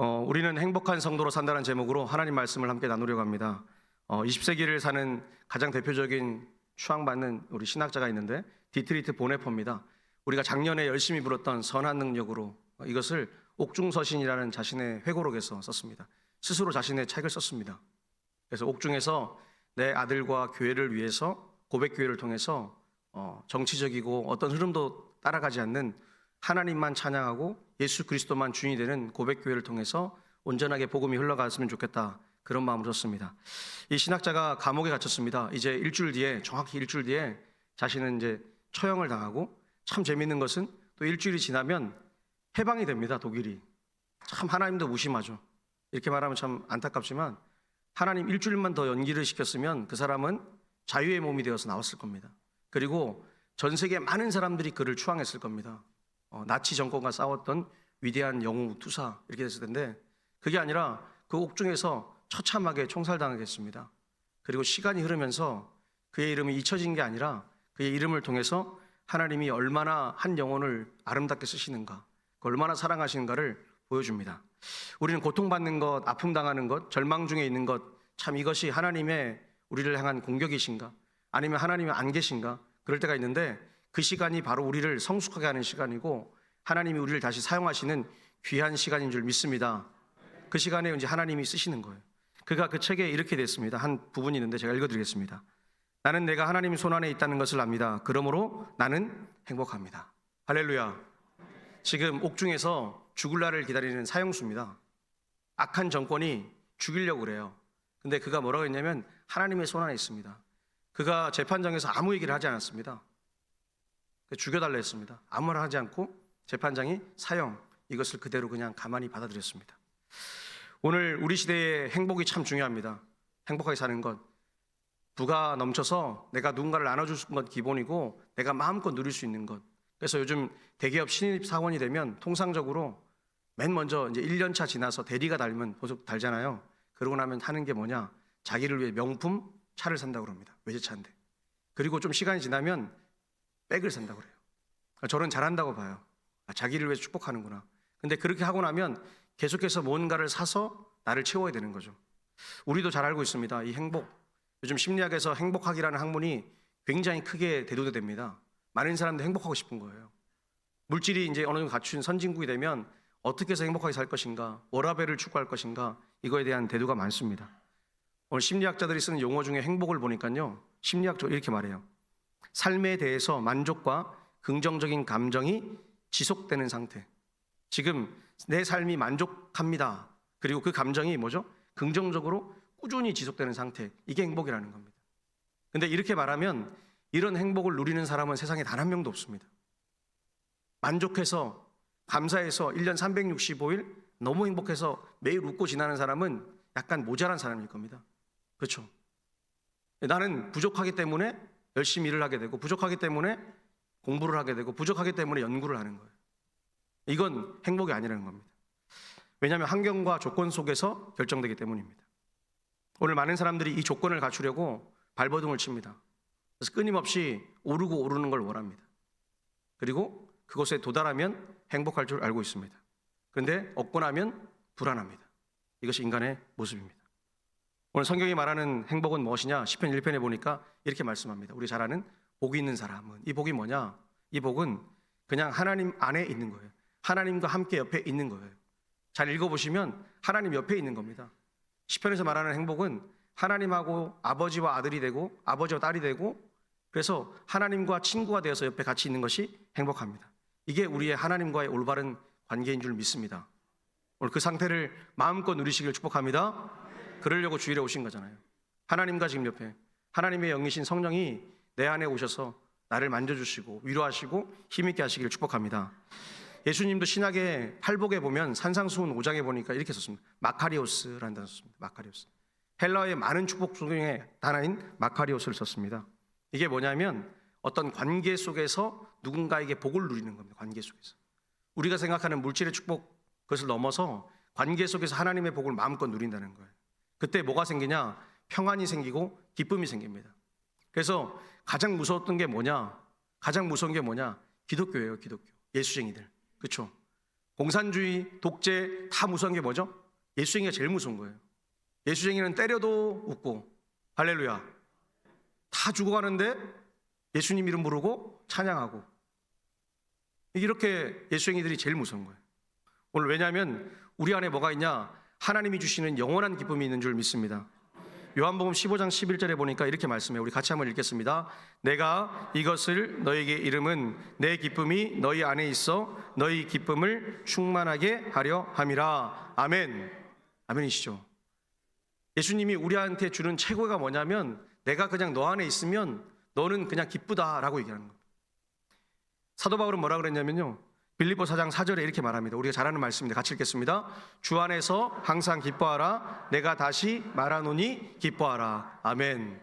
우리는 행복한 성도로 산다는 제목으로 하나님 말씀을 함께 나누려고 합니다. 20세기를 사는 가장 대표적인 추앙받는 우리 신학자가 있는데 디트리트 보네퍼입니다. 우리가 작년에 열심히 불었던 선한 능력으로 이것을 옥중서신이라는 자신의 회고록에서 썼습니다. 스스로 자신의 책을 썼습니다. 그래서 옥중에서 내 아들과 교회를 위해서 고백교회를 통해서 정치적이고 어떤 흐름도 따라가지 않는 하나님만 찬양하고 예수 그리스도만 주인이 되는 고백교회를 통해서 온전하게 복음이 흘러갔으면 좋겠다, 그런 마음으로 썼습니다. 이 신학자가 감옥에 갇혔습니다. 이제 일주일 뒤에, 정확히 일주일 뒤에 자신은 이제 처형을 당하고, 참 재밌는 것은 또 일주일이 지나면 해방이 됩니다. 독일이. 참 하나님도 무심하죠. 이렇게 말하면 참 안타깝지만 하나님 일주일만 더 연기를 시켰으면 그 사람은 자유의 몸이 되어서 나왔을 겁니다. 그리고 전 세계 많은 사람들이 그를 추앙했을 겁니다. 나치 정권과 싸웠던 위대한 영웅 투사, 이렇게 됐을 텐데 그게 아니라 그 옥중에서 처참하게 총살당하겠습니다. 그리고 시간이 흐르면서 그의 이름이 잊혀진 게 아니라 그의 이름을 통해서 하나님이 얼마나 한 영혼을 아름답게 쓰시는가, 얼마나 사랑하시는가를 보여줍니다. 우리는 고통받는 것, 아픔 당하는 것, 절망 중에 있는 것, 참 이것이 하나님의 우리를 향한 공격이신가, 아니면 하나님이 안 계신가, 그럴 때가 있는데 그 시간이 바로 우리를 성숙하게 하는 시간이고 하나님이 우리를 다시 사용하시는 귀한 시간인 줄 믿습니다. 그 시간에 이제 하나님이 쓰시는 거예요. 그가 그 책에 이렇게 됐습니다. 한 부분이 있는데 제가 읽어드리겠습니다. 나는 내가 하나님 손안에 있다는 것을 압니다. 그러므로 나는 행복합니다. 할렐루야. 지금 옥중에서 죽을 날을 기다리는 사형수입니다. 악한 정권이 죽이려고 그래요. 근데 그가 뭐라고 했냐면 하나님의 손안에 있습니다. 그가 재판장에서 아무 얘기를 하지 않았습니다. 죽여달라 했습니다. 아무 말 하지 않고 재판장이 사형, 이것을 그대로 그냥 가만히 받아들였습니다. 오늘 우리 시대의 행복이 참 중요합니다. 행복하게 사는 것, 부가 넘쳐서 내가 누군가를 나눠줄 건 기본이고 내가 마음껏 누릴 수 있는 것. 그래서 요즘 대기업 신입 사원이 되면 통상적으로 맨 먼저 이제 1년차 지나서 대리가 달면 보석 달잖아요. 그러고 나면 하는 게 뭐냐, 자기를 위해 명품 차를 산다고 합니다. 외제차인데. 그리고 좀 시간이 지나면 백을 산다고 그래요. 저는 잘한다고 봐요. 자기를 위해 축복하는구나. 근데 그렇게 하고 나면 계속해서 뭔가를 사서 나를 채워야 되는 거죠. 우리도 잘 알고 있습니다. 이 행복, 요즘 심리학에서 행복학이라는 학문이 굉장히 크게 대두됩니다. 많은 사람들이 행복하고 싶은 거예요. 물질이 이제 어느 정도 갖춘 선진국이 되면 어떻게 해서 행복하게 살 것인가, 워라밸을 추구할 것인가, 이거에 대한 대두가 많습니다. 오늘 심리학자들이 쓰는 용어 중에 행복을 보니까요, 심리학적으로 이렇게 말해요. 삶에 대해서 만족과 긍정적인 감정이 지속되는 상태. 지금 내 삶이 만족합니다. 그리고 그 감정이 뭐죠? 긍정적으로 꾸준히 지속되는 상태. 이게 행복이라는 겁니다. 근데 이렇게 말하면 이런 행복을 누리는 사람은 세상에 단 한 명도 없습니다. 만족해서 감사해서 1년 365일 너무 행복해서 매일 웃고 지나는 사람은 약간 모자란 사람일 겁니다. 그렇죠? 나는 부족하기 때문에 열심히 일을 하게 되고, 부족하기 때문에 공부를 하게 되고, 부족하기 때문에 연구를 하는 거예요. 이건 행복이 아니라는 겁니다. 왜냐하면 환경과 조건 속에서 결정되기 때문입니다. 오늘 많은 사람들이 이 조건을 갖추려고 발버둥을 칩니다. 그래서 끊임없이 오르고 오르는 걸 원합니다. 그리고 그것에 도달하면 행복할 줄 알고 있습니다. 그런데 얻고 나면 불안합니다. 이것이 인간의 모습입니다. 오늘 성경이 말하는 행복은 무엇이냐? 시편 1편에 보니까 이렇게 말씀합니다. 우리 잘 아는 복이 있는 사람은, 이 복이 뭐냐? 이 복은 그냥 하나님 안에 있는 거예요. 하나님과 함께 옆에 있는 거예요. 잘 읽어보시면 하나님 옆에 있는 겁니다. 시편에서 말하는 행복은 하나님하고 아버지와 아들이 되고 아버지와 딸이 되고, 그래서 하나님과 친구가 되어서 옆에 같이 있는 것이 행복합니다. 이게 우리의 하나님과의 올바른 관계인 줄 믿습니다. 오늘 그 상태를 마음껏 누리시길 축복합니다. 그러려고 주일에 오신 거잖아요. 하나님과 지금 옆에 하나님의 영이신 성령이 내 안에 오셔서 나를 만져주시고 위로하시고 힘있게 하시기를 축복합니다. 예수님도 신약의 팔복에 보면 산상수훈 5장에 보니까 이렇게 썼습니다. 마카리오스라는 단어 썼습니다. 마카리오스. 헬라어의 많은 축복 중에 하나인 마카리오스를 썼습니다. 이게 뭐냐면 어떤 관계 속에서 누군가에게 복을 누리는 겁니다. 관계 속에서. 우리가 생각하는 물질의 축복, 그것을 넘어서 관계 속에서 하나님의 복을 마음껏 누린다는 거예요. 그때 뭐가 생기냐? 평안이 생기고 기쁨이 생깁니다. 그래서 가장 무서웠던 게 뭐냐? 가장 무서운 게 뭐냐? 기독교예요. 기독교. 예수쟁이들. 그렇죠? 공산주의, 독재 다 무서운 게 뭐죠? 예수쟁이가 제일 무서운 거예요. 예수쟁이는 때려도 웃고, 할렐루야. 다 죽어가는데 예수님 이름 부르고 찬양하고, 이렇게 예수쟁이들이 제일 무서운 거예요. 오늘 왜냐하면 우리 안에 뭐가 있냐? 하나님이 주시는 영원한 기쁨이 있는 줄 믿습니다. 요한복음 15장 11절에 보니까 이렇게 말씀해요. 우리 같이 한번 읽겠습니다. 내가 이것을 너에게 이름은 내 기쁨이 너희 안에 있어 너희 기쁨을 충만하게 하려 함이라. 아멘. 아멘이시죠? 예수님이 우리한테 주는 최고가 뭐냐면 내가 그냥 너 안에 있으면 너는 그냥 기쁘다라고 얘기하는 겁니다. 사도 바울은 뭐라 그랬냐면요, 빌립보 4장 4절에 이렇게 말합니다. 우리가 잘 아는 말씀인데 같이 읽겠습니다. 주 안에서 항상 기뻐하라. 내가 다시 말하노니 기뻐하라. 아멘.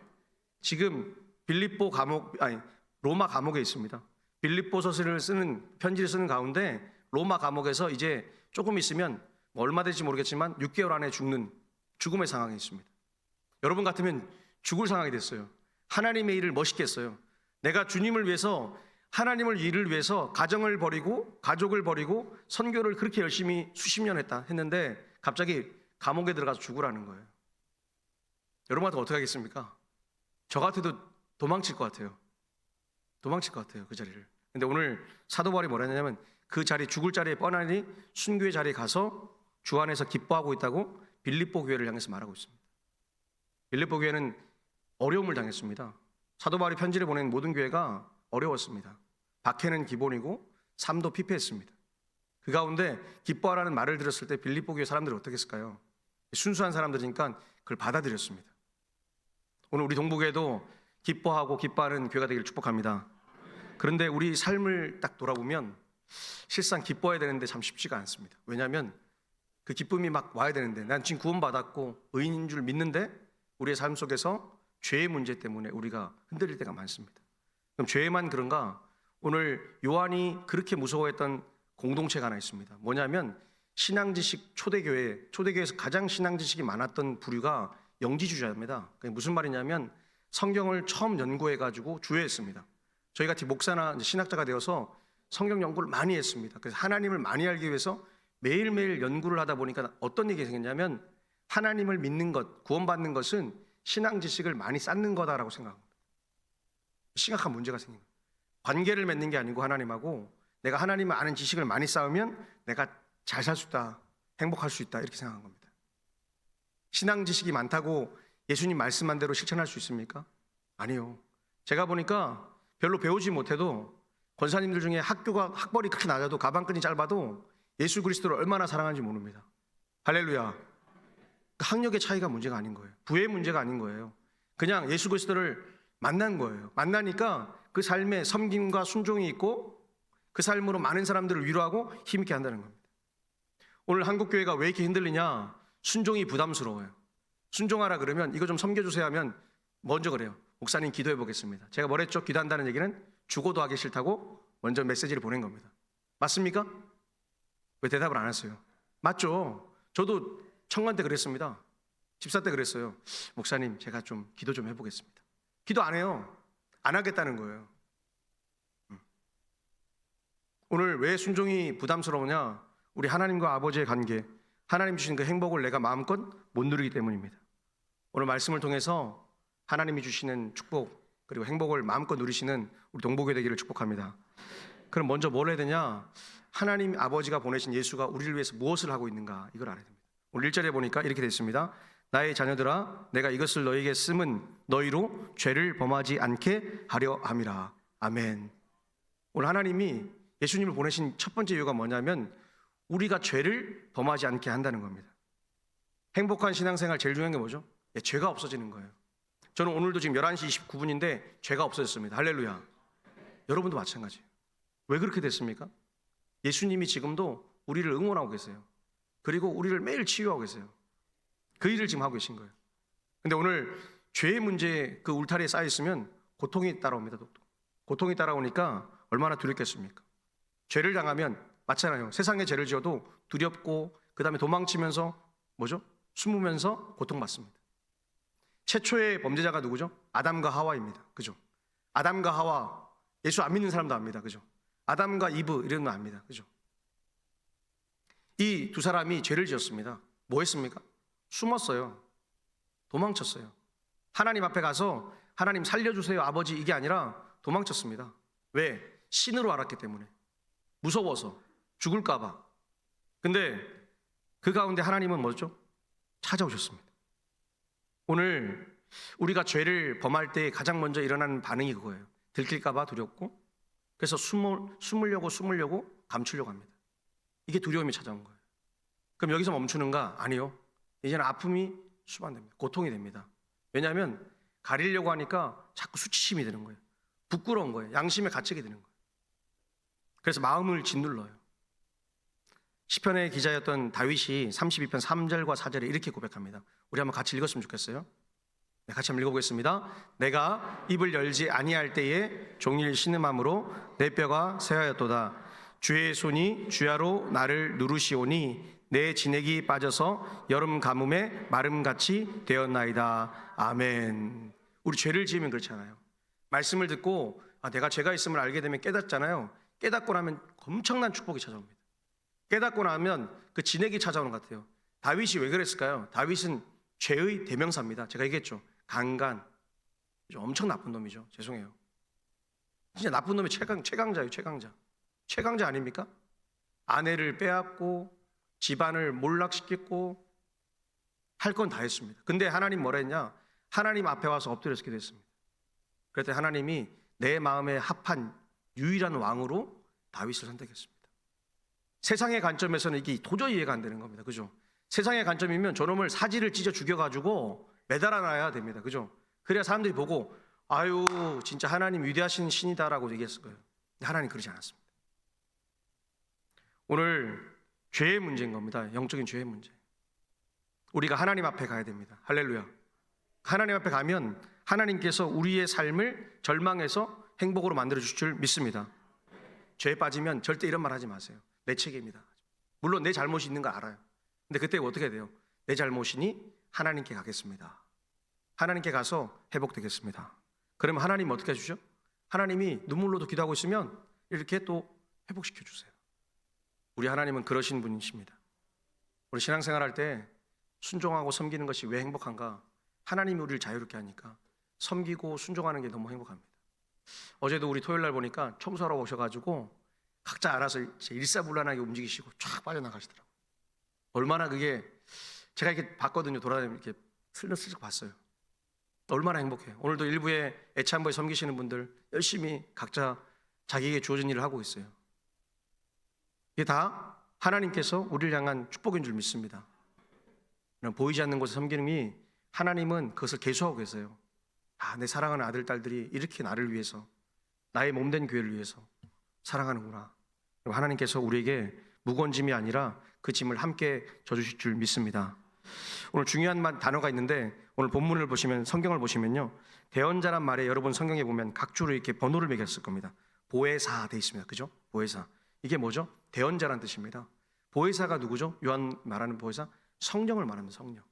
지금 빌립보 감옥, 로마 감옥에 있습니다. 빌립보서를 쓰는, 편지를 쓰는 가운데 로마 감옥에서 이제 조금 있으면 얼마 될지 모르겠지만 6개월 안에 죽음의 상황에 있습니다. 여러분 같으면 죽을 상황이 됐어요. 하나님의 일을 멋있게 했어요. 내가 주님을 위해서, 하나님을 일을 위해서 가정을 버리고 가족을 버리고 선교를 그렇게 열심히 수십 년 했는데 갑자기 감옥에 들어가서 죽으라는 거예요. 여러분한테 어떻게 하겠습니까? 저 같아도 도망칠 것 같아요. 도망칠 것 같아요, 그 자리를. 근데 오늘 사도 바울이 뭐라 했냐면 그 자리, 죽을 자리에 뻔하니 순교의 자리에 가서 주 안에서 기뻐하고 있다고 빌립보 교회를 향해서 말하고 있습니다. 빌립보 교회는 어려움을 당했습니다. 사도 바울이 편지를 보낸 모든 교회가 어려웠습니다. 박해는 기본이고 삶도 피폐했습니다. 그 가운데 기뻐하라는 말을 들었을 때 빌립보 교회 사람들이 어떻게 했을까요? 순수한 사람들이니까 그걸 받아들였습니다. 오늘 우리 동북에도 기뻐하고 기뻐하는 교회가 되기를 축복합니다. 그런데 우리 삶을 딱 돌아보면 실상 기뻐해야 되는데 참 쉽지가 않습니다. 왜냐하면 그 기쁨이 막 와야 되는데, 난 지금 구원받았고 의인인 줄 믿는데 우리의 삶 속에서 죄의 문제 때문에 우리가 흔들릴 때가 많습니다. 그럼 죄만 그런가? 오늘 요한이 그렇게 무서워했던 공동체가 하나 있습니다. 뭐냐면 신앙지식 초대교회에서 가장 신앙지식이 많았던 부류가 영지주의자입니다. 그게 무슨 말이냐면 성경을 처음 연구해가지고 주의했습니다. 저희 같이 목사나 신학자가 되어서 성경 연구를 많이 했습니다. 그래서 하나님을 많이 알기 위해서 매일매일 연구를 하다 보니까 어떤 얘기가 생겼냐면 하나님을 믿는 것, 구원받는 것은 신앙 지식을 많이 쌓는 거다라고 생각합니다. 심각한 문제가 생긴 거예요. 관계를 맺는 게 아니고 하나님하고 내가 하나님을 아는 지식을 많이 쌓으면 내가 잘 살 수 있다, 행복할 수 있다, 이렇게 생각한 겁니다. 신앙 지식이 많다고 예수님 말씀한 대로 실천할 수 있습니까? 아니요. 제가 보니까 별로 배우지 못해도 권사님들 중에 학벌이 그렇게 낮아도 가방끈이 짧아도 예수 그리스도를 얼마나 사랑하는지 모릅니다. 할렐루야. 학력의 차이가 문제가 아닌 거예요. 부의 문제가 아닌 거예요. 그냥 예수 그리스도를 만난 거예요. 만나니까 그 삶에 섬김과 순종이 있고 그 삶으로 많은 사람들을 위로하고 힘있게 한다는 겁니다. 오늘 한국교회가 왜 이렇게 흔들리냐? 순종이 부담스러워요. 순종하라 그러면 이거 좀 섬겨주세요 하면 먼저 그래요. 목사님 기도해 보겠습니다. 제가 뭐랬죠? 기도한다는 얘기는 죽어도 하기 싫다고 먼저 메시지를 보낸 겁니다. 맞습니까? 왜 대답을 안 하세요? 맞죠? 저도 청관 때 그랬습니다. 집사 때 그랬어요. 목사님 제가 좀 기도 좀 해보겠습니다. 기도 안 해요. 안 하겠다는 거예요. 오늘 왜 순종이 부담스러우냐? 우리 하나님과 아버지의 관계, 하나님 주신 그 행복을 내가 마음껏 못 누리기 때문입니다. 오늘 말씀을 통해서 하나님이 주시는 축복 그리고 행복을 마음껏 누리시는 우리 동복교회 되기를 축복합니다. 그럼 먼저 뭘 해야 되냐? 하나님 아버지가 보내신 예수가 우리를 위해서 무엇을 하고 있는가, 이걸 알아야 됩니다. 오늘 1절에 보니까 이렇게 되어 있습니다. 나의 자녀들아, 내가 이것을 너희에게 쓰면 너희로 죄를 범하지 않게 하려 함이라. 아멘. 오늘 하나님이 예수님을 보내신 첫 번째 이유가 뭐냐면 우리가 죄를 범하지 않게 한다는 겁니다. 행복한 신앙생활 제일 중요한 게 뭐죠? 죄가 없어지는 거예요. 저는 오늘도 지금 11시 29분인데 죄가 없어졌습니다. 할렐루야. 여러분도 마찬가지예요. 왜 그렇게 됐습니까? 예수님이 지금도 우리를 응원하고 계세요. 그리고 우리를 매일 치유하고 계세요. 그 일을 지금 하고 계신 거예요. 근데 오늘 죄의 문제에 그 울타리에 쌓여 있으면 고통이 따라옵니다. 고통이 따라오니까 얼마나 두렵겠습니까? 죄를 당하면 맞잖아요. 세상에 죄를 지어도 두렵고 그 다음에 도망치면서 뭐죠? 숨으면서 고통받습니다. 최초의 범죄자가 누구죠? 아담과 하와입니다. 그죠? 아담과 하와, 예수 안 믿는 사람도 압니다. 그죠? 아담과 이브 이런 거 압니다. 그죠? 이 두 사람이 죄를 지었습니다. 뭐 했습니까? 숨었어요. 도망쳤어요. 하나님 앞에 가서 하나님 살려주세요 아버지 이게 아니라 도망쳤습니다. 왜? 신으로 알았기 때문에. 무서워서 죽을까 봐. 근데 그 가운데 하나님은 뭐죠? 찾아오셨습니다. 오늘 우리가 죄를 범할 때 가장 먼저 일어나는 반응이 그거예요. 들킬까 봐 두렵고 그래서 숨으려고 감추려고 합니다. 이게 두려움이 찾아온 거예요. 그럼 여기서 멈추는가? 아니요. 이제는 아픔이 수반됩니다. 고통이 됩니다. 왜냐하면 가리려고 하니까 자꾸 수치심이 드는 거예요. 부끄러운 거예요. 양심에 갇히게 되는 거예요. 그래서 마음을 짓눌러요. 시편의 기자였던 다윗이 32편 3절과 4절에 이렇게 고백합니다. 우리 한번 같이 읽었으면 좋겠어요. 네, 같이 한번 읽어보겠습니다. 내가 입을 열지 아니할 때에 종일 신음함으로 내 뼈가 쇠하였도다. 주의 손이 주야로 나를 누르시오니 내 진액이 빠져서 여름 가뭄에 마름같이 되었나이다. 아멘. 우리 죄를 지으면 그렇잖아요. 말씀을 듣고 내가 죄가 있음을 알게 되면 깨닫잖아요. 깨닫고 나면 엄청난 축복이 찾아옵니다. 깨닫고 나면 그 진액이 찾아오는 것 같아요. 다윗이 왜 그랬을까요? 다윗은 죄의 대명사입니다. 제가 얘기했죠. 강간. 엄청 나쁜 놈이죠. 죄송해요. 진짜 나쁜 놈이 최강자예요. 최강자 아닙니까? 아내를 빼앗고 집안을 몰락시켰고 할 건 다 했습니다. 근데 하나님 뭐라 했냐? 하나님 앞에 와서 엎드려서 기도했습니다. 그랬더니 하나님이 내 마음에 합한 유일한 왕으로 다윗을 선택했습니다. 세상의 관점에서는 이게 도저히 이해가 안 되는 겁니다. 그죠? 세상의 관점이면 저놈을 사지를 찢어 죽여가지고 매달아놔야 됩니다. 그죠? 그래야 사람들이 보고 아유 진짜 하나님 위대하신 신이다라고 얘기했을 거예요. 근데 하나님 그러지 않았습니다. 오늘 죄의 문제인 겁니다. 영적인 죄의 문제. 우리가 하나님 앞에 가야 됩니다. 할렐루야. 하나님 앞에 가면 하나님께서 우리의 삶을 절망에서 행복으로 만들어 주실 줄 믿습니다. 죄에 빠지면 절대 이런 말 하지 마세요. 내 책임이다. 물론 내 잘못이 있는 거 알아요. 근데 그때 어떻게 돼요? 내 잘못이니 하나님께 가겠습니다. 하나님께 가서 회복되겠습니다. 그러면 하나님 어떻게 해주죠? 하나님이 눈물로도 기도하고 있으면 이렇게 또 회복시켜 주세요. 우리 하나님은 그러신 분이십니다. 우리 신앙생활할 때 순종하고 섬기는 것이 왜 행복한가? 하나님이 우리를 자유롭게 하니까 섬기고 순종하는 게 너무 행복합니다. 어제도 우리 토요일 날 보니까 청소하러 오셔가지고 각자 알아서 일사불란하게 움직이시고 쫙 빠져나가시더라고요. 얼마나 그게 제가 이렇게 봤거든요. 돌아다니면 이렇게 슬쩍 봤어요. 얼마나 행복해요. 오늘도 일부에 애찬부에 섬기시는 분들 열심히 각자 자기에게 주어진 일을 하고 있어요. 이게 다 하나님께서 우리를 향한 축복인 줄 믿습니다. 보이지 않는 곳에 섬기는 하나님은 그것을 계수하고 계세요. 내 사랑하는 아들, 딸들이 이렇게 나를 위해서 나의 몸된 교회를 위해서 사랑하는구나. 하나님께서 우리에게 무거운 짐이 아니라 그 짐을 함께 져주실 줄 믿습니다. 오늘 중요한 단어가 있는데 오늘 본문을 보시면 성경을 보시면요. 대언자란 말에 여러분 성경에 보면 각주로 이렇게 번호를 매겼을 겁니다. 보혜사 돼 있습니다. 그죠? 보혜사. 이게 뭐죠? 대언자란 뜻입니다. 보혜사가 누구죠? 요한 말하는 보혜사? 성령을 말하는 성령.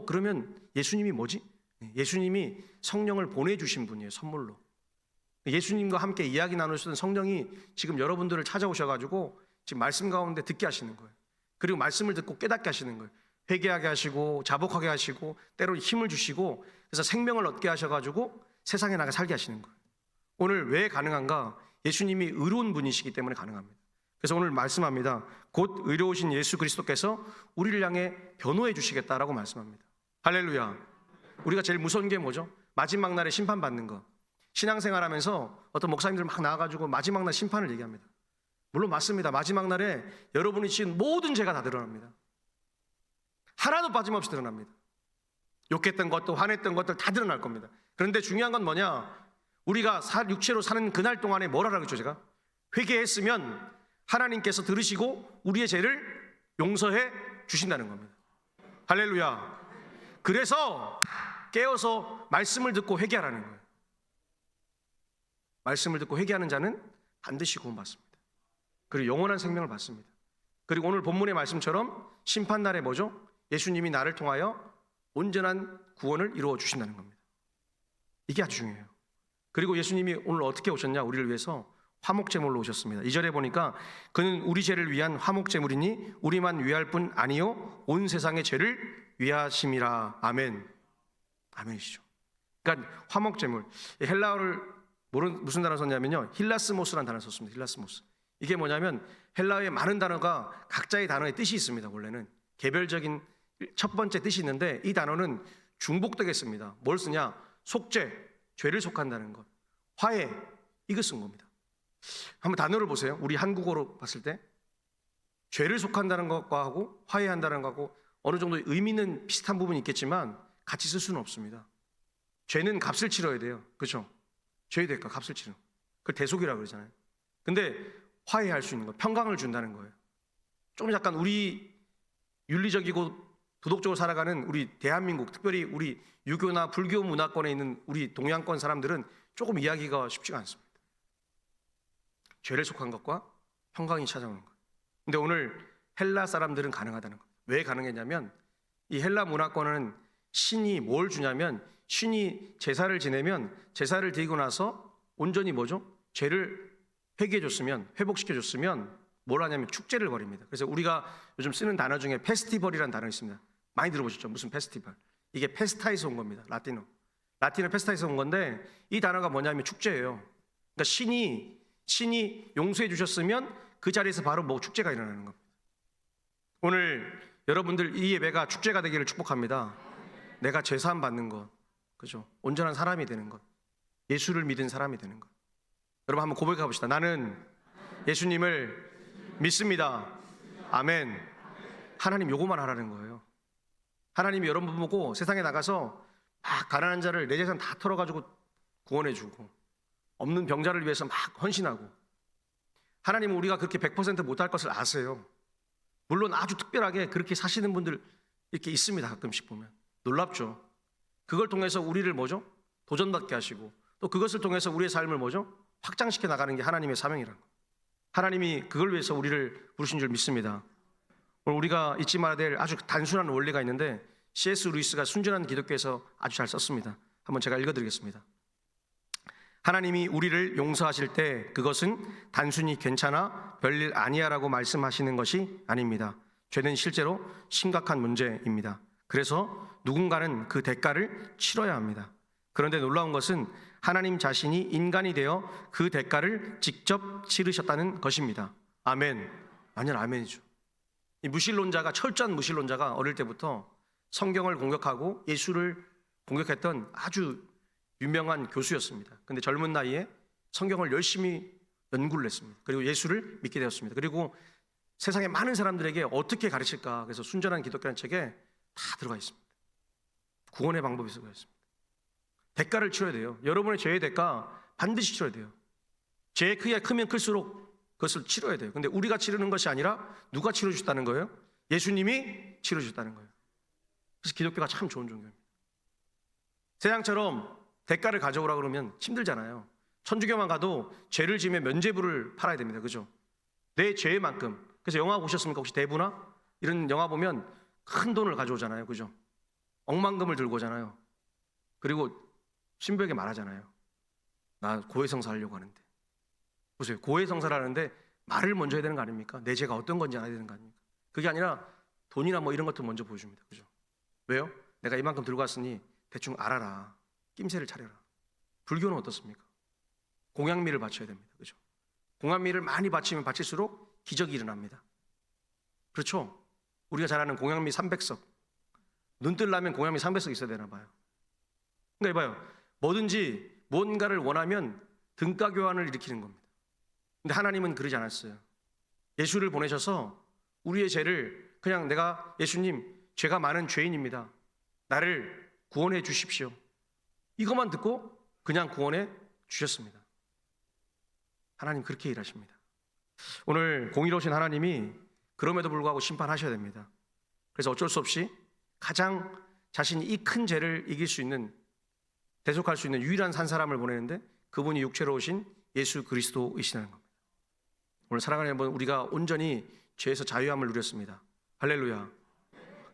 그러면 예수님이 뭐지? 예수님이 성령을 보내주신 분이에요. 선물로. 예수님과 함께 이야기 나누시던 성령이 지금 여러분들을 찾아오셔가지고 지금 말씀 가운데 듣게 하시는 거예요. 그리고 말씀을 듣고 깨닫게 하시는 거예요. 회개하게 하시고 자복하게 하시고 때로 힘을 주시고 그래서 생명을 얻게 하셔가지고 세상에 나가 살게 하시는 거예요. 오늘 왜 가능한가? 예수님이 의로운 분이시기 때문에 가능합니다. 그래서 오늘 말씀합니다. 곧 의로우신 예수 그리스도께서 우리를 향해 변호해 주시겠다라고 말씀합니다. 할렐루야. 우리가 제일 무서운 게 뭐죠? 마지막 날에 심판받는 거. 신앙생활하면서 어떤 목사님들 막 나와가지고 마지막 날 심판을 얘기합니다. 물론 맞습니다. 마지막 날에 여러분이 지은 모든 죄가 다 드러납니다. 하나도 빠짐없이 드러납니다. 욕했던 것도 화냈던 것들 다 드러날 겁니다. 그런데 중요한 건 뭐냐? 우리가 육체로 사는 그날 동안에 뭘 하라고 했죠? 제가 회개했으면 하나님께서 들으시고 우리의 죄를 용서해 주신다는 겁니다. 할렐루야. 그래서 깨어서 말씀을 듣고 회개하라는 거예요. 말씀을 듣고 회개하는 자는 반드시 구원받습니다. 그리고 영원한 생명을 받습니다. 그리고 오늘 본문의 말씀처럼 심판날에 뭐죠? 예수님이 나를 통하여 온전한 구원을 이루어 주신다는 겁니다. 이게 아주 중요해요. 그리고 예수님이 오늘 어떻게 오셨냐? 우리를 위해서 화목제물로 오셨습니다. 2절에 보니까 그는 우리 죄를 위한 화목제물이니 우리만 위할 뿐 아니요 온 세상의 죄를 위하심이라. 아멘. 아멘이시죠. 그러니까 화목제물, 헬라어를 무슨 단어 썼냐면요, 힐라스모스라는 단어를 썼습니다. 힐라스모스. 이게 뭐냐면 헬라어에 많은 단어가 각자의 단어의 뜻이 있습니다. 원래는 개별적인 첫 번째 뜻이 있는데 이 단어는 중복되겠습니다. 뭘 쓰냐? 속죄, 죄를 속한다는 것. 화해, 이거 쓴 겁니다. 한번 단어를 보세요. 우리 한국어로 봤을 때 죄를 속한다는 것과 하고 화해한다는 것하고 어느 정도 의미는 비슷한 부분이 있겠지만 같이 쓸 수는 없습니다. 죄는 값을 치러야 돼요. 그렇죠? 죄의 대가, 값을 치르는. 그걸 대속이라고 그러잖아요. 근데 화해할 수 있는 거, 평강을 준다는 거예요. 좀 약간 우리 윤리적이고 도덕적으로 살아가는 우리 대한민국, 특별히 우리 유교나 불교 문화권에 있는 우리 동양권 사람들은 조금 이해하기가 쉽지가 않습니다. 죄를 속한 것과 평강이 찾아오는 것. 근데 오늘 헬라 사람들은 가능하다는 것. 왜 가능했냐면 이 헬라 문화권은 신이 뭘 주냐면 신이 제사를 지내면 제사를 드리고 나서 온전히 뭐죠? 죄를 회개해 줬으면, 회복시켜 줬으면 뭘 하냐면 축제를 벌입니다. 그래서 우리가 요즘 쓰는 단어 중에 페스티벌이라는 단어 있습니다. 많이 들어보셨죠? 무슨 페스티벌. 이게 페스타에서 온 겁니다. 라틴어 페스타에서 온 건데 이 단어가 뭐냐면 축제예요. 그러니까 신이 용서해 주셨으면 그 자리에서 바로 뭐 축제가 일어나는 겁니다. 오늘 여러분들 이 예배가 축제가 되기를 축복합니다. 내가 죄사함 받는 것, 그죠? 온전한 사람이 되는 것, 예수를 믿은 사람이 되는 것. 여러분 한번 고백해 봅시다. 나는 예수님을 믿습니다. 아멘. 하나님 요거만 하라는 거예요. 하나님이 여러분 보고 세상에 나가서 막 가난한 자를 내 재산 다 털어가지고 구원해주고 없는 병자를 위해서 막 헌신하고, 하나님은 우리가 그렇게 100% 못할 것을 아세요. 물론 아주 특별하게 그렇게 사시는 분들 이렇게 있습니다. 가끔씩 보면 놀랍죠. 그걸 통해서 우리를 뭐죠? 도전받게 하시고 또 그것을 통해서 우리의 삶을 뭐죠? 확장시켜 나가는 게 하나님의 사명이라는 거. 하나님이 그걸 위해서 우리를 부르신 줄 믿습니다. 오늘 우리가 잊지 말아야 될 아주 단순한 원리가 있는데 C.S. 루이스가 순전한 기독교에서 아주 잘 썼습니다. 한번 제가 읽어드리겠습니다. 하나님이 우리를 용서하실 때 그것은 단순히 괜찮아 별일 아니야라고 말씀하시는 것이 아닙니다. 죄는 실제로 심각한 문제입니다. 그래서 누군가는 그 대가를 치러야 합니다. 그런데 놀라운 것은 하나님 자신이 인간이 되어 그 대가를 직접 치르셨다는 것입니다. 아멘. 완전 아멘이죠. 이 무신론자가, 철저한 무신론자가 어릴 때부터 성경을 공격하고 예수를 공격했던 아주 유명한 교수였습니다. 근데 젊은 나이에 성경을 열심히 연구를 했습니다. 그리고 예수를 믿게 되었습니다. 그리고 세상의 많은 사람들에게 어떻게 가르칠까, 그래서 순전한 기독교라는 책에 다 들어가 있습니다. 구원의 방법이 쓰고 있습니다. 대가를 치러야 돼요. 여러분의 죄의 대가 반드시 치러야 돼요. 죄의 크기가 크면 클수록 그것을 치러야 돼요. 근데 우리가 치르는 것이 아니라 누가 치러주셨다는 거예요? 예수님이 치러주셨다는 거예요. 그래서 기독교가 참 좋은 종교입니다. 세상처럼 대가를 가져오라 그러면 힘들잖아요. 천주교만 가도 죄를 지으면 면죄부를 팔아야 됩니다. 그죠? 내 죄의 만큼. 그래서 영화 보셨습니까? 혹시 대부나? 이런 영화 보면 큰 돈을 가져오잖아요. 그죠? 억만금을 들고 오잖아요. 그리고 신부에게 말하잖아요. 나 고해성사 하려고 하는데. 보세요. 고해성사를 하는데 말을 먼저 해야 되는 거 아닙니까? 내 죄가 어떤 건지 알아야 되는 거 아닙니까? 그게 아니라 돈이나 뭐 이런 것들 먼저 보여줍니다. 그죠? 왜요? 내가 이만큼 들고 왔으니 대충 알아라. 낌새를 차려라. 불교는 어떻습니까? 공양미를 바쳐야 됩니다. 그죠? 공양미를 많이 바치면 바칠수록 기적이 일어납니다. 그렇죠? 우리가 잘 아는 공양미 300석. 눈 뜰라면 공양미 300석 있어야 되나 봐요. 그러니까 봐요. 뭐든지 뭔가를 원하면 등가 교환을 일으키는 겁니다. 근데 하나님은 그러지 않았어요. 예수를 보내셔서 우리의 죄를 그냥 내가 예수님 죄가 많은 죄인입니다. 나를 구원해 주십시오. 이것만 듣고 그냥 구원해 주셨습니다. 하나님 그렇게 일하십니다. 오늘 공의로우신 하나님이 그럼에도 불구하고 심판하셔야 됩니다. 그래서 어쩔 수 없이 가장 자신이 이 큰 죄를 이길 수 있는, 대속할 수 있는 유일한 산 사람을 보내는데 그분이 육체로 오신 예수 그리스도이시라는 겁니다. 오늘 사랑하는 여러분, 우리가 온전히 죄에서 자유함을 누렸습니다. 할렐루야.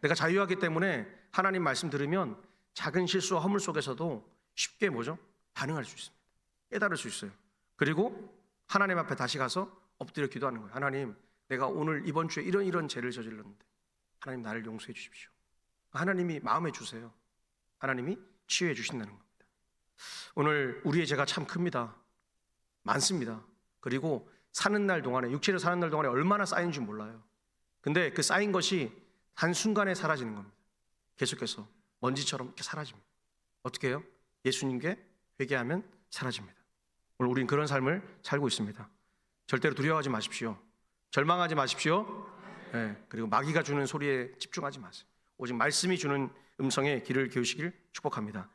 내가 자유하기 때문에 하나님 말씀 들으면 작은 실수와 허물 속에서도 쉽게 뭐죠? 반응할 수 있습니다. 깨달을 수 있어요. 그리고 하나님 앞에 다시 가서 엎드려 기도하는 거예요. 하나님, 내가 오늘 이번 주에 이런 죄를 저질렀는데 하나님 나를 용서해 주십시오. 하나님이 마음에 주세요. 하나님이 치유해 주신다는 겁니다. 오늘 우리의 죄가 참 큽니다. 많습니다. 그리고 사는 날 동안에, 육체로 사는 날 동안에 얼마나 쌓인지 몰라요. 근데 그 쌓인 것이 한순간에 사라지는 겁니다. 계속해서 먼지처럼 이렇게 사라집니다. 어떻게 해요? 예수님께 회개하면 사라집니다. 오늘 우린 그런 삶을 살고 있습니다. 절대로 두려워하지 마십시오. 절망하지 마십시오. 네, 그리고 마귀가 주는 소리에 집중하지 마세요. 오직 말씀이 주는 음성에 귀를 기울이시길 축복합니다.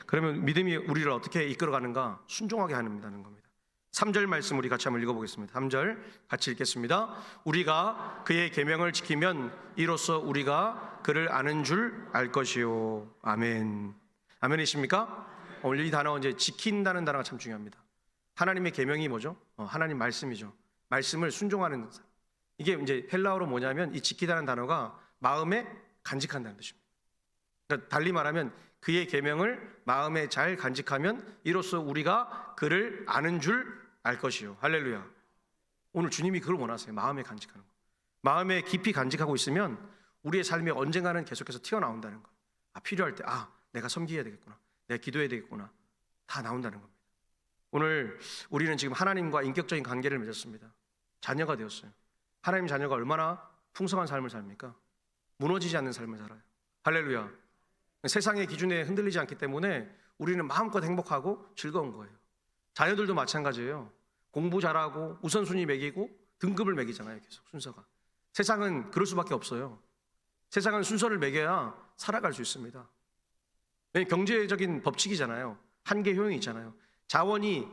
그러면 믿음이 우리를 어떻게 이끌어가는가? 순종하게 하는다는 겁니다. 3절 말씀 우리 같이 한번 읽어보겠습니다. 3절 같이 읽겠습니다. 우리가 그의 계명을 지키면 이로써 우리가 그를 아는 줄 알 것이요. 아멘. 아멘이십니까? 오늘 이 단어, 이제 지킨다는 단어가 참 중요합니다. 하나님의 계명이 뭐죠? 하나님 말씀이죠. 말씀을 순종하는 사람. 이게 이제 헬라어로 뭐냐면, 이 지키다는 단어가 마음에 간직한다는 뜻입니다. 그러니까 달리 말하면 그의 계명을 마음에 잘 간직하면 이로써 우리가 그를 아는 줄 알 것이요. 할렐루야. 오늘 주님이 그걸 원하세요. 마음에 간직하는 거. 마음에 깊이 간직하고 있으면 우리의 삶이 언젠가는 계속해서 튀어나온다는 거. 필요할 때 내가 섬기해야 되겠구나, 내가 기도해야 되겠구나, 다 나온다는 겁니다. 오늘 우리는 지금 하나님과 인격적인 관계를 맺었습니다. 자녀가 되었어요. 하나님 자녀가 얼마나 풍성한 삶을 삽니까? 무너지지 않는 삶을 살아요. 할렐루야. 세상의 기준에 흔들리지 않기 때문에 우리는 마음껏 행복하고 즐거운 거예요. 자녀들도 마찬가지예요. 공부 잘하고 우선순위 매기고 등급을 매기잖아요. 계속 순서가. 세상은 그럴 수밖에 없어요. 세상은 순서를 매겨야 살아갈 수 있습니다. 경제적인 법칙이잖아요. 한계 효용이 있잖아요. 자원이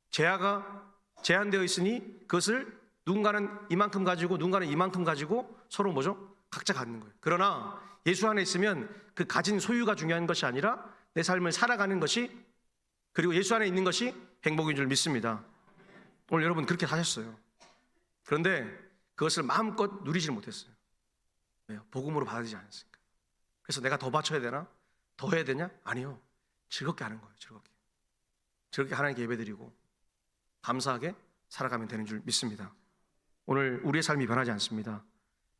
제한가 제한되어 있으니 그것을 누군가는 이만큼 가지고 누군가는 이만큼 가지고 서로 뭐죠? 각자 갖는 거예요. 그러나 예수 안에 있으면 그 가진 소유가 중요한 것이 아니라 내 삶을 살아가는 것이, 그리고 예수 안에 있는 것이 행복인 줄 믿습니다. 오늘 여러분 그렇게 사셨어요. 그런데 그것을 마음껏 누리지 못했어요. 왜요? 복음으로 받아들이지 않았으니까. 그래서 내가 더 바쳐야 되나? 더 해야 되냐? 아니요. 즐겁게 하는 거예요. 즐겁게 하나님께 예배드리고 감사하게 살아가면 되는 줄 믿습니다. 오늘 우리의 삶이 변하지 않습니다.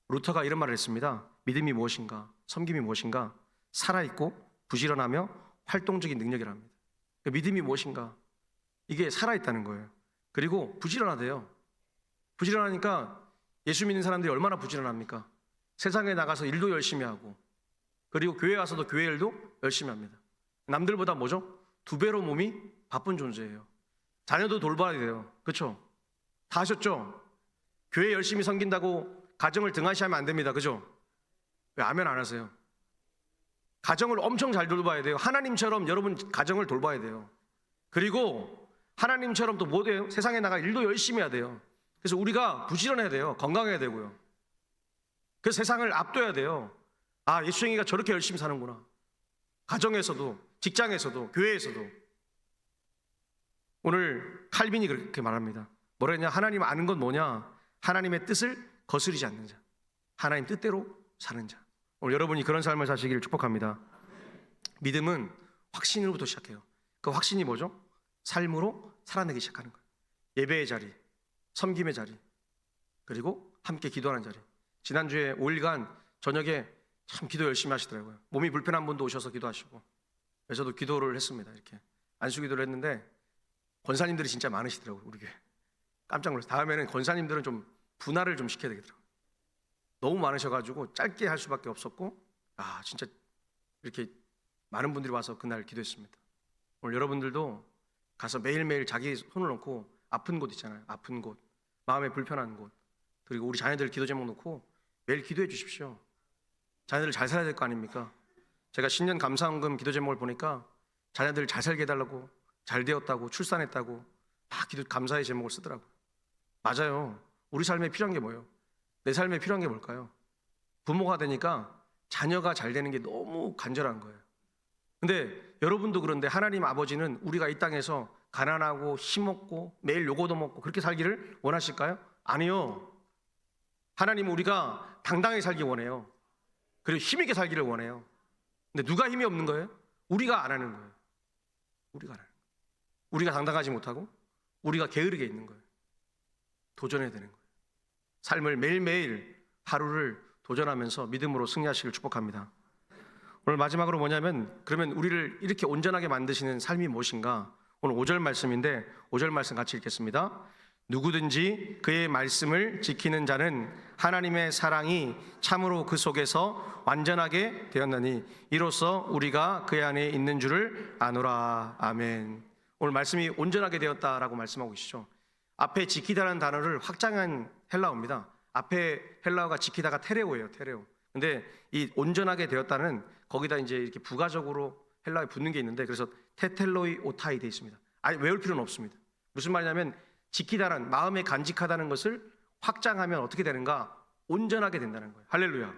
루터가 이런 말을 했습니다. 믿음이 무엇인가? 섬김이 무엇인가? 살아있고 부지런하며 활동적인 능력이랍니다. 믿음이 무엇인가? 이게 살아있다는 거예요. 그리고 부지런하대요. 부지런하니까 예수 믿는 사람들이 얼마나 부지런합니까? 세상에 나가서 일도 열심히 하고, 그리고 교회 와서도 교회 일도 열심히 합니다. 남들보다 뭐죠? 2배로 몸이 바쁜 존재예요. 자녀도 돌봐야 돼요. 그렇죠? 다 하셨죠? 교회 열심히 섬긴다고 가정을 등한시하면 안 됩니다. 그죠? 왜 아멘 안 하세요? 가정을 엄청 잘 돌봐야 돼요. 하나님처럼 여러분 가정을 돌봐야 돼요. 그리고 하나님처럼 또 뭐 돼요? 세상에 나가 일도 열심히 해야 돼요. 그래서 우리가 부지런해야 돼요. 건강해야 되고요. 그래서 세상을 압도해야 돼요. 예수쟁이가 저렇게 열심히 사는구나. 가정에서도, 직장에서도, 교회에서도. 오늘 칼빈이 그렇게 말합니다. 뭐라 했냐? 하나님 아는 건 뭐냐? 하나님의 뜻을 거스르지 않는 자, 하나님 뜻대로 사는 자. 오늘 여러분이 그런 삶을 사시기를 축복합니다. 믿음은 확신으로부터 시작해요. 그 확신이 뭐죠? 삶으로 살아내기 시작하는 거예요. 예배의 자리, 섬김의 자리, 그리고 함께 기도하는 자리. 지난주에 5일간 저녁에 참 기도 열심히 하시더라고요. 몸이 불편한 분도 오셔서 기도하시고, 저도 기도를 했습니다. 이렇게 안수기도를 했는데 권사님들이 진짜 많으시더라고요. 우리 교회 깜짝 놀랐어요. 다음에는 권사님들은 좀 분할을 좀 시켜야 되겠더라고요. 너무 많으셔가지고 짧게 할 수밖에 없었고, 진짜 이렇게 많은 분들이 와서 그날 기도했습니다. 오늘 여러분들도 가서 매일매일 자기 손을 놓고 아픈 곳 있잖아요. 아픈 곳, 마음에 불편한 곳, 그리고 우리 자녀들 기도 제목 놓고 매일 기도해 주십시오. 자녀들 잘 살아야 될 거 아닙니까? 제가 신년 감사헌금 기도 제목을 보니까 자녀들 잘 살게 해달라고, 잘 되었다고, 출산했다고 다 기도 감사의 제목을 쓰더라고요. 맞아요. 우리 삶에 필요한 게 뭐예요? 내 삶에 필요한 게 뭘까요? 부모가 되니까 자녀가 잘 되는 게 너무 간절한 거예요. 근데 여러분도 그런데 하나님 아버지는 우리가 이 땅에서 가난하고 힘없고 매일 요거도 먹고 그렇게 살기를 원하실까요? 아니요. 하나님은 우리가 당당하게 살기 원해요. 그리고 힘있게 살기를 원해요. 근데 누가 힘이 없는 거예요? 우리가 안 하는 거예요. 우리가 안 하는 거예요. 우리가 당당하지 못하고 우리가 게으르게 있는 거예요. 도전해야 되는 거예요. 삶을 매일매일 하루를 도전하면서 믿음으로 승리하시길 축복합니다. 오늘 마지막으로 뭐냐면, 그러면 우리를 이렇게 온전하게 만드시는 삶이 무엇인가? 오늘 5절 말씀인데 5절 말씀 같이 읽겠습니다. 누구든지 그의 말씀을 지키는 자는 하나님의 사랑이 참으로 그 속에서 완전하게 되었나니 이로써 우리가 그의 안에 있는 줄을 아노라. 아멘. 오늘 말씀이 온전하게 되었다라고 말씀하고 계시죠. 앞에 지키다라는 단어를 확장한 헬라어입니다. 앞에 헬라어가 지키다가 테레오예요. 테레오. 근데 이 온전하게 되었다는 거기다 이제 이렇게 부가적으로 헬라어에 붙는 게 있는데, 그래서 테텔로이 오타이 되어 있습니다. 아니, 외울 필요는 없습니다. 무슨 말이냐면 지키다란, 마음에 간직하다는 것을 확장하면 어떻게 되는가? 온전하게 된다는 거예요. 할렐루야.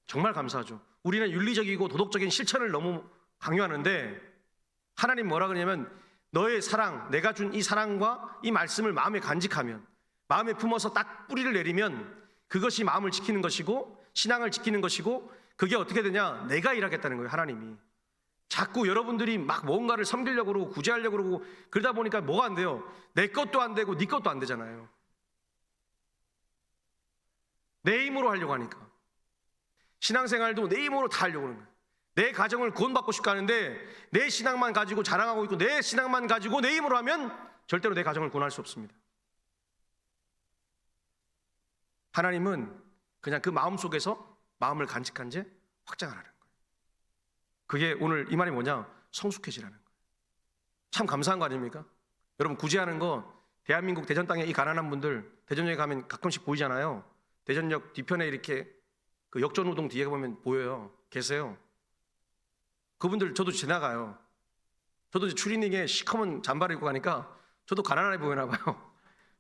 정말 감사하죠. 우리는 윤리적이고 도덕적인 실천을 너무 강요하는데 하나님 뭐라 그러냐면, 너의 사랑, 내가 준 이 사랑과 이 말씀을 마음에 간직하면, 마음에 품어서 딱 뿌리를 내리면 그것이 마음을 지키는 것이고 신앙을 지키는 것이고, 그게 어떻게 되냐? 내가 일하겠다는 거예요. 하나님이. 자꾸 여러분들이 막 뭔가를 섬기려고 그러고 구제하려고 그러고 그러다 보니까 뭐가 안 돼요? 내 것도 안 되고 네 것도 안 되잖아요. 내 힘으로 하려고 하니까. 신앙생활도 내 힘으로 다 하려고 하는 거예요. 내 가정을 구원받고 싶고 하는데 내 신앙만 가지고 자랑하고 있고 내 신앙만 가지고 내 힘으로 하면 절대로 내 가정을 구원할 수 없습니다. 하나님은 그냥 그 마음 속에서 마음을 간직한 채 확장하라는 거예요. 그게 오늘 이 말이 뭐냐? 성숙해지라는 거예요. 참 감사한 거 아닙니까? 여러분, 구제하는 거, 대한민국 대전 땅에 이 가난한 분들 대전역에 가면 가끔씩 보이잖아요. 대전역 뒤편에 이렇게 그 역전우동 뒤에 보면 보여요. 계세요. 그분들 저도 지나가요. 저도 이제 추리닝에 시커먼 잠바를 입고 가니까 저도 가난해 보이나 봐요.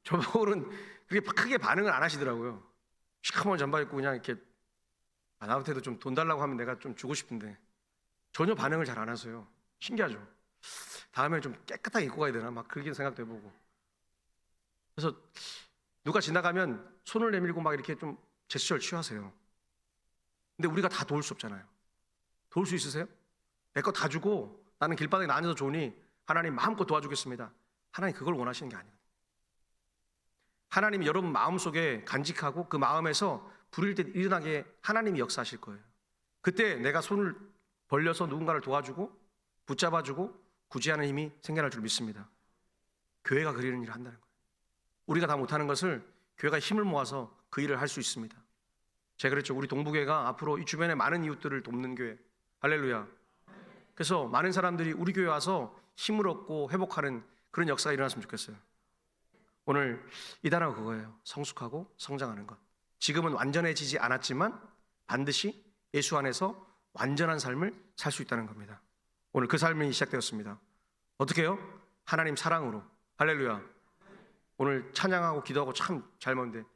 저보고는 그렇게 크게 반응을 안 하시더라고요. 시커먼 잠바 입고 그냥 이렇게 나한테도 좀 돈 달라고 하면 내가 좀 주고 싶은데 전혀 반응을 잘 안 하세요. 신기하죠. 다음에 좀 깨끗하게 입고 가야 되나 막 그렇게 생각도 해보고. 그래서 누가 지나가면 손을 내밀고 막 이렇게 좀 제스처를 취하세요. 근데 우리가 다 도울 수 없잖아요. 도울 수 있으세요? 내 거 다 주고 나는 길바닥에 나앉아서 좋으니 하나님 마음껏 도와주겠습니다. 하나님 그걸 원하시는 게 아니에요. 하나님이 여러분 마음속에 간직하고 그 마음에서 부릴 때 일어나게 하나님이 역사하실 거예요. 그때 내가 손을 벌려서 누군가를 도와주고 붙잡아주고 구제하는 힘이 생겨날 줄 믿습니다. 교회가 그리는 일을 한다는 거예요. 우리가 다 못하는 것을 교회가 힘을 모아서 그 일을 할 수 있습니다. 제가 그랬죠. 우리 동부교회가 앞으로 이 주변에 많은 이웃들을 돕는 교회. 할렐루야. 그래서 많은 사람들이 우리 교회 와서 힘을 얻고 회복하는 그런 역사가 일어났으면 좋겠어요. 오늘 이 단어가 그거예요. 성숙하고 성장하는 것. 지금은 완전해지지 않았지만 반드시 예수 안에서 완전한 삶을 살 수 있다는 겁니다. 오늘 그 삶이 시작되었습니다. 어떻게 해요? 하나님 사랑으로. 할렐루야. 오늘 찬양하고 기도하고 참 잘 먹는데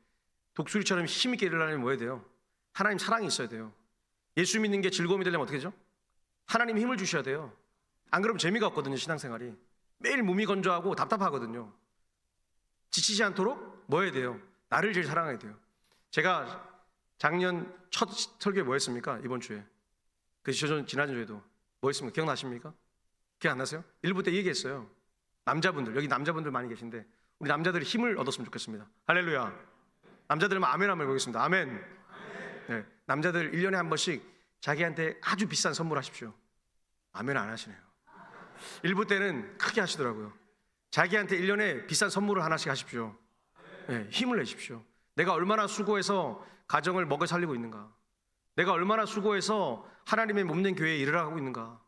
독수리처럼 힘있게 일어나려면 뭐 해야 돼요? 하나님 사랑이 있어야 돼요. 예수 믿는 게 즐거움이 되려면 어떻게 되죠? 하나님 힘을 주셔야 돼요. 안 그러면 재미가 없거든요. 신앙생활이 매일 몸이 건조하고 답답하거든요. 지치지 않도록 뭐 해야 돼요? 나를 제일 사랑해야 돼요. 제가 작년 첫 설교에 뭐 했습니까? 이번 주에. 그래서 지난주에도 뭐 했습니까? 기억나십니까? 기억 안 나세요? 1부 때 얘기했어요. 남자분들, 여기 남자분들 많이 계신데 우리 남자들이 힘을 얻었으면 좋겠습니다. 할렐루야. 남자들만 아멘 한번 해보겠습니다. 아멘. 네, 남자들 1년에 한 번씩 자기한테 아주 비싼 선물 하십시오. 아멘 안 하시네요. 1부 때는 크게 하시더라고요. 자기한테 1년에 비싼 선물을 하나씩 하십시오. 네, 힘을 내십시오. 내가 얼마나 수고해서 가정을 먹여 살리고 있는가. 내가 얼마나 수고해서 하나님의 몸된 교회에 일을 하고 있는가.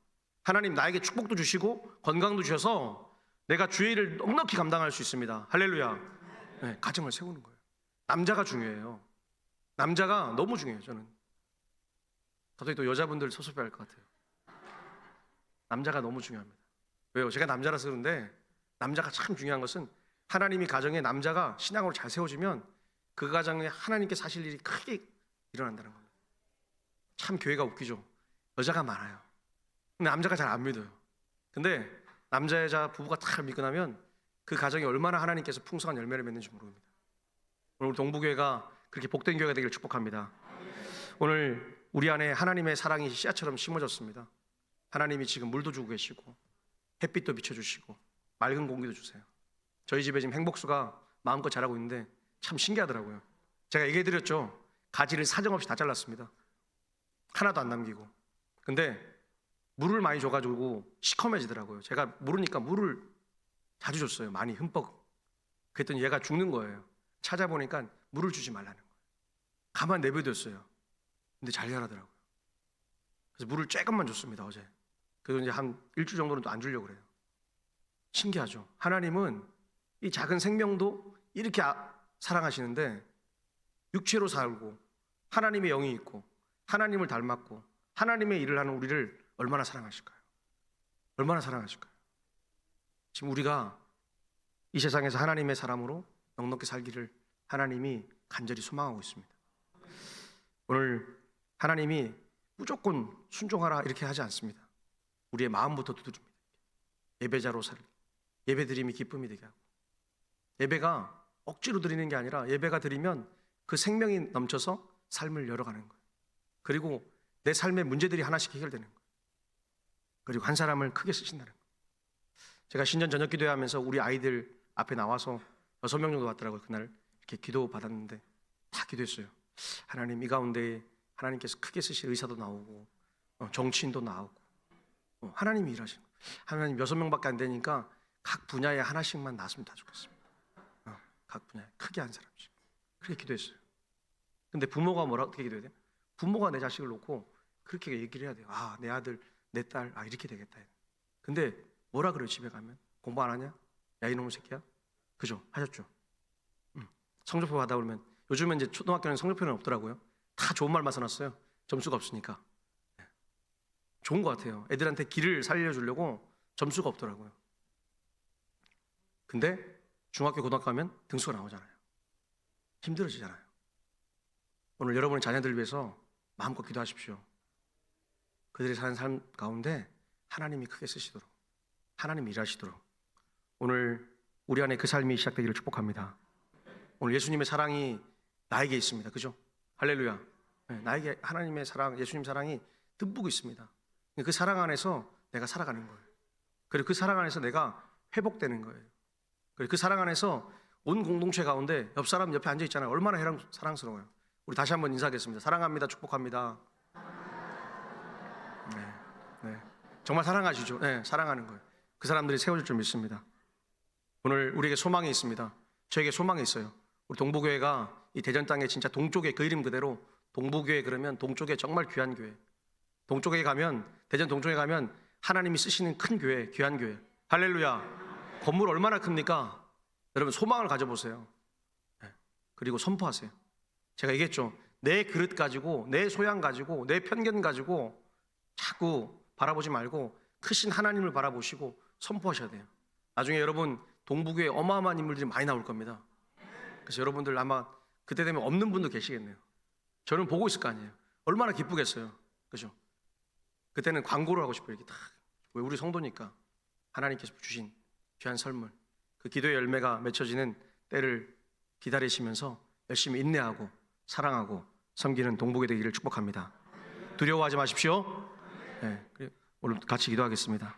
하나님 나에게 축복도 주시고 건강도 주셔서 내가 주의 일을 넉넉히 감당할 수 있습니다. 할렐루야. 네, 가정을 세우는 거예요. 남자가 중요해요. 남자가 너무 중요해요. 저는 갑자기 또 여자분들 섭섭해할 것 같아요. 남자가 너무 중요합니다. 왜요? 제가 남자라서 그런데 남자가 참 중요한 것은 하나님이 가정에 남자가 신앙으로 잘 세워지면 그 가정에 하나님께 사실 일이 크게 일어난다는 겁니다. 참 교회가 웃기죠. 여자가 많아요. 근데 남자가 잘 안 믿어요. 근데 남자 여자 부부가 다 믿고 나면 그 가정이 얼마나 하나님께서 풍성한 열매를 맺는지 모릅니다. 오늘 동부교회가 그렇게 복된 교회가 되기를 축복합니다. 오늘 우리 안에 하나님의 사랑이 씨앗처럼 심어졌습니다. 하나님이 지금 물도 주고 계시고 햇빛도 비춰주시고 맑은 공기도 주세요. 저희 집에 지금 행복수가 마음껏 자라고 있는데 참 신기하더라고요. 제가 얘기해드렸죠. 가지를 사정없이 다 잘랐습니다. 하나도 안 남기고. 근데 물을 많이 줘가지고 시커매지더라고요. 제가 모르니까 물을 자주 줬어요. 많이 흠뻑. 그랬더니 얘가 죽는 거예요. 찾아보니까 물을 주지 말라는 거예요. 가만 내버려뒀어요. 근데 잘 자라더라고요. 그래서 물을 조금만 줬습니다, 어제. 그래서 이제 한 일주일 정도는 또 안 주려고 그래요. 신기하죠. 하나님은 이 작은 생명도 이렇게 사랑하시는데 육체로 살고 하나님의 영이 있고 하나님을 닮았고 하나님의 일을 하는 우리를 얼마나 사랑하실까요? 얼마나 사랑하실까요? 지금 우리가 이 세상에서 하나님의 사람으로 넉넉히 살기를 하나님이 간절히 소망하고 있습니다. 오늘 하나님이 무조건 순종하라 이렇게 하지 않습니다. 우리의 마음부터 두드립니다. 예배자로 살기, 예배드림이 기쁨이 되게 하고, 예배가 억지로 드리는 게 아니라 예배가 드리면 그 생명이 넘쳐서 삶을 열어가는 거예요. 그리고 내 삶의 문제들이 하나씩 해결되는 거예요. 그리고 한 사람을 크게 쓰신다는 거예요. 제가 신전 저녁 기도회 하면서 우리 아이들 앞에 나와서 6명 정도 왔더라고요. 그날 이렇게 기도 받았는데 다 기도했어요. 하나님, 이 가운데 하나님께서 크게 쓰실 의사도 나오고 정치인도 나오고 하나님이 일하시는 거예요. 하나님 6명밖에 안 되니까 각 분야에 하나씩만 나왔으면 다 좋겠습니다. 각 분야에 크게 한 사람씩. 그렇게 기도했어요. 근데 부모가 어떻게 기도해야 돼요? 부모가 내 자식을 놓고 그렇게 얘기를 해야 돼요. 아, 내 아들, 내 딸, 이렇게 되겠다. 근데 뭐라 그래요? 집에 가면 공부 안 하냐? 야, 이놈의 새끼야? 그죠? 하셨죠? 성적표 받아오면 요즘은 이제 초등학교는 성적표는 없더라고요. 다 좋은 말만 써놨어요. 점수가 없으니까. 좋은 것 같아요. 애들한테 길을 살려주려고 점수가 없더라고요. 근데 중학교, 고등학교 가면 등수가 나오잖아요. 힘들어지잖아요. 오늘 여러분의 자녀들 위해서 마음껏 기도하십시오. 그들이 사는 삶 가운데 하나님이 크게 쓰시도록, 하나님이 일하시도록 오늘 우리 안에 그 삶이 시작되기를 축복합니다. 오늘 예수님의 사랑이 나에게 있습니다. 그죠? 할렐루야. 나에게 하나님의 사랑, 예수님 사랑이 듬뿍 있습니다. 그 사랑 안에서 내가 살아가는 거예요. 그리고 그 사랑 안에서 내가 회복되는 거예요. 그리고 그 사랑 안에서 온 공동체 가운데 옆 사람 옆에 앉아 있잖아요. 얼마나 사랑스러워요. 우리 다시 한번 인사하겠습니다. 사랑합니다. 축복합니다. 네. 정말 사랑하시죠? 네, 사랑하는 거예요. 그 사람들이 세워질 줄 믿습니다. 오늘 우리에게 소망이 있습니다. 저에게 소망이 있어요. 우리 동부교회가 이 대전 땅에 진짜 동쪽에 그 이름 그대로 동부교회 그러면 동쪽에 정말 귀한 교회. 동쪽에 가면 대전 동쪽에 가면 하나님이 쓰시는 큰 교회, 귀한 교회. 할렐루야. 건물 얼마나 큽니까? 여러분 소망을 가져보세요. 그리고 선포하세요. 제가 얘기했죠. 내 그릇 가지고 내 소양 가지고 내 편견 가지고 자꾸 바라보지 말고 크신 하나님을 바라보시고 선포하셔야 돼요. 나중에 여러분 동부교회 어마어마한 인물들이 많이 나올 겁니다. 그래서 여러분들 아마 그때 되면 없는 분도 계시겠네요. 저는 보고 있을 거 아니에요. 얼마나 기쁘겠어요. 그죠? 그때는 광고를 하고 싶어요. 이렇게 다. 왜 우리 성도니까 하나님께서 주신 귀한 선물, 그 기도의 열매가 맺혀지는 때를 기다리시면서 열심히 인내하고 사랑하고 섬기는 동복이 되기를 축복합니다. 두려워하지 마십시오. 네, 오늘 같이 기도하겠습니다.